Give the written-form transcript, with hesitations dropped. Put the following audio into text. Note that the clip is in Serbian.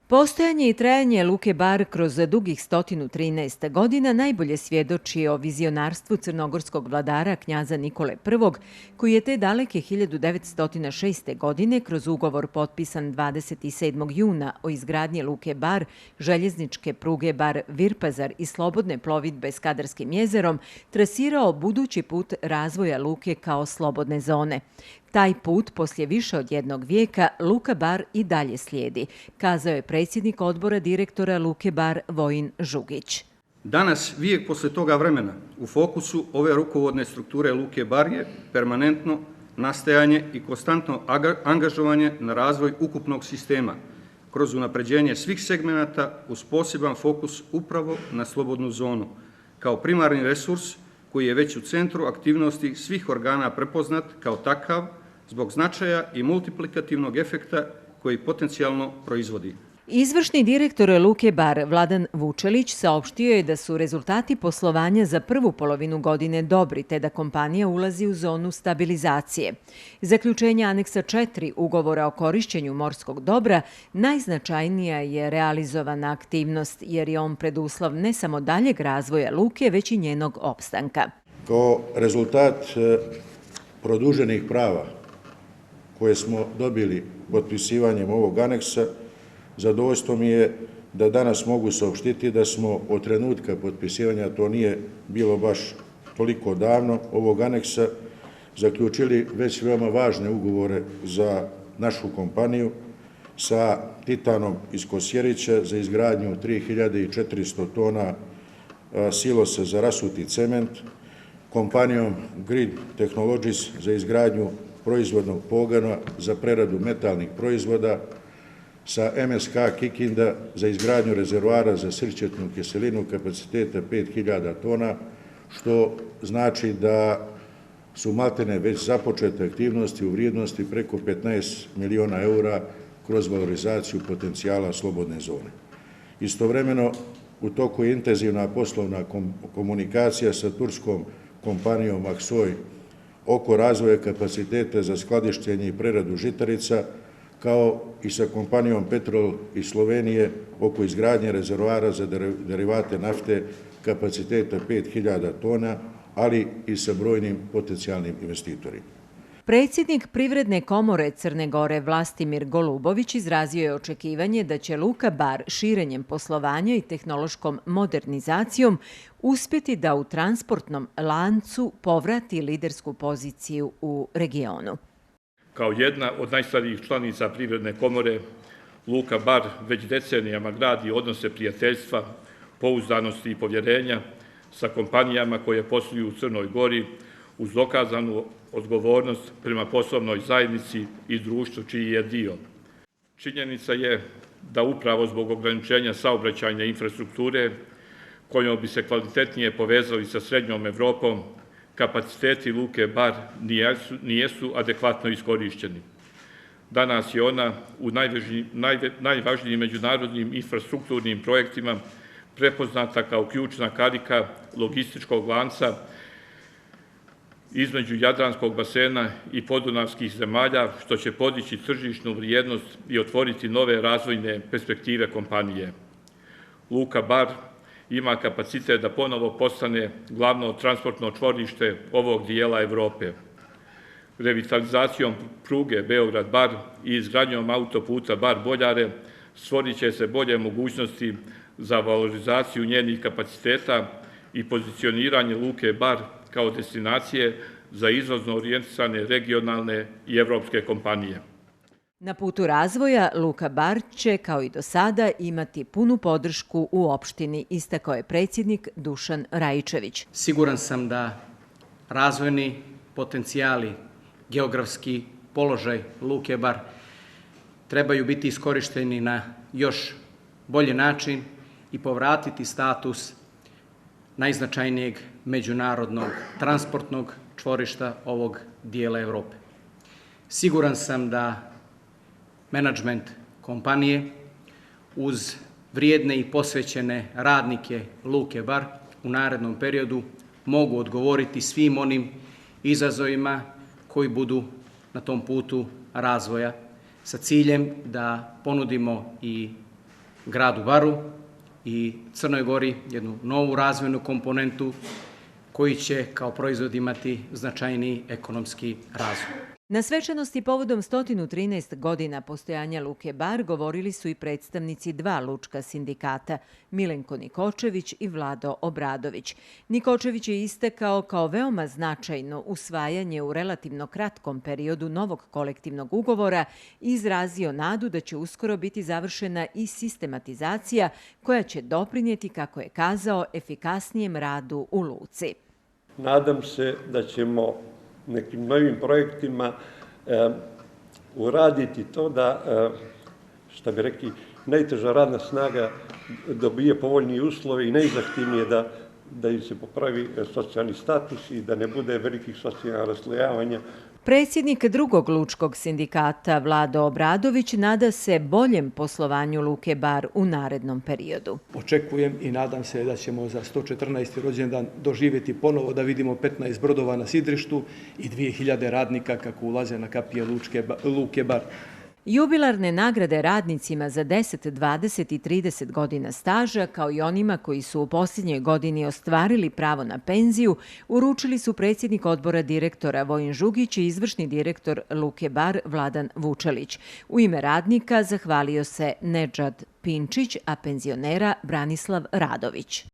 Postojanje i trajanje Luke Bar kroz dugih 113 godina najbolje svjedoči o vizionarstvu crnogorskog vladara knjaza Nikole I, koji je te daleke 1906. godine kroz ugovor potpisan 27. juna o izgradnji Luke Bar, željezničke pruge Bar-Virpazar i slobodne plovidbe Skadarskim jezerom trasirao budući put razvoja luke kao slobodne zone. Taj put, poslije više od jednog vijeka, Luka Bar i dalje slijedi, kazao je predsjednik odbora direktora Luke Bar Vojin Žugić. Danas, vijek poslije toga vremena, u fokusu ove rukovodne strukture Luke Bar je permanentno nastajanje i konstantno angažovanje na razvoj ukupnog sistema, kroz unapređenje svih segmenata uz poseban fokus upravo na slobodnu zonu, kao primarni resurs koji je već u centru aktivnosti svih organa prepoznat kao takav zbog značaja i multiplikativnog efekta koji potencijalno proizvodi. Izvršni direktor Luke Bar Vladan Vučelić saopštio je da su rezultati poslovanja za prvu polovinu godine dobri, te da kompanija ulazi u zonu stabilizacije. Zaključenje aneksa 4 ugovora o korišćenju morskog dobra najznačajnija je realizovana aktivnost, jer je on preduslov ne samo daljeg razvoja luke, već i njenog opstanka. Kao rezultat produženih prava koje smo dobili potpisivanjem ovog aneksa, zadovoljstvo mi je da danas mogu saopštiti da smo od trenutka potpisivanja, to nije bilo baš toliko davno, ovog aneksa, zaključili već veoma važne ugovore za našu kompaniju sa Titanom iz Kosjerića za izgradnju 3400 tona silosa za rasuti cement, kompanijom Grid Technologies za izgradnju proizvodnog pogona za preradu metalnih proizvoda, sa MSK Kikinda za izgradnju rezervoara za sirćetnu kiselinu kapaciteta 5000 tona, što znači da su maltene već započete aktivnosti u vrijednosti preko 15 miliona eura kroz valorizaciju potencijala slobodne zone. Istovremeno, u toku je intenzivna poslovna komunikacija sa turskom kompanijom Aksoy oko razvoja kapaciteta za skladištenje i preradu žitarica, kao i sa kompanijom Petrol iz Slovenije oko izgradnje rezervoara za derivate nafte kapaciteta 5000 tona, ali i sa brojnim potencijalnim investitorima. Predsjednik Privredne komore Crne Gore Vlastimir Golubović izrazio je očekivanje da će Luka Bar širenjem poslovanja i tehnološkom modernizacijom uspjeti da u transportnom lancu povrati lidersku poziciju u regionu. Kao jedna od najstarijih članica Privredne komore, Luka Bar već decenijama gradi odnose prijateljstva, pouzdanosti i povjerenja sa kompanijama koje posluju u Crnoj Gori uz dokazanu odgovornost prema poslovnoj zajednici i društvu čiji je dio. Činjenica je da upravo zbog ograničenja saobraćajne infrastrukture, kojom bi se kvalitetnije povezali sa Srednjom Evropom, kapaciteti Luke Bar nijesu adekvatno iskorišćeni. Danas je ona u najvažnijim međunarodnim infrastrukturnim projektima prepoznata kao ključna karika logističkog lanca između Jadranskog basena i podunavskih zemalja, što će podići tržišnu vrijednost i otvoriti nove razvojne perspektive kompanije. Luka Bar ima kapacitet da ponovo postane glavno transportno čvorište ovog dijela Evrope. Revitalizacijom pruge Beograd-Bar i izgradnjom autoputa Bar-Boljare stvorit će se bolje mogućnosti za valorizaciju njenih kapaciteta i pozicioniranje Luke Bar kao destinacije za izvozno orijentisane regionalne i evropske kompanije. Na putu razvoja Luka Bar će, kao i do sada, imati punu podršku u opštini, istakao je predsjednik Dušan Rajičević. Siguran sam da razvojni potencijali, geografski položaj Luke Bar trebaju biti iskorišteni na još bolji način i povratiti status najznačajnijeg međunarodnog transportnog čvorišta ovog dijela Evrope. Siguran sam da menadžment kompanije uz vrijedne i posvećene radnike Luke Bar u narednom periodu mogu odgovoriti svim onim izazovima koji budu na tom putu razvoja sa ciljem da ponudimo i gradu Baru i Crnoj Gori jednu novu razvojnu komponentu koji će kao proizvod imati značajniji ekonomski razvoj. Na svečanosti povodom 113 godina postojanja Luke Bar govorili su i predstavnici dva lučka sindikata, Milenko Nikočević i Vlado Obradović. Nikočević je istakao kao veoma značajno usvajanje u relativno kratkom periodu novog kolektivnog ugovora i izrazio nadu da će uskoro biti završena i sistematizacija koja će doprinijeti, kako je kazao, efikasnijem radu u luci. Nadam se da ćemo nekim novim projektima uraditi to da, šta bi rekli, najteža radna snaga dobije povoljnije uslove i najzahtevnije da im se popravi socijalni status i da ne bude velikih socijalnih raslojavanja. Predsjednik drugog lučkog sindikata Vlado Obradović nada se boljem poslovanju Luke Bar u narednom periodu. Očekujem i nadam se da ćemo za 114. rođendan doživjeti ponovo da vidimo 15 brodova na sidrištu i 2000 radnika kako ulaze na kapije Luke Bar. Jubilarne nagrade radnicima za 10, 20 i 30 godina staža, kao i onima koji su u posljednjoj godini ostvarili pravo na penziju, uručili su predsjednik odbora direktora Vojin Žugić i izvršni direktor Luke Bar Vladan Vučelić. U ime radnika zahvalio se Nedžad Pinčić, a penzionera Branislav Radović.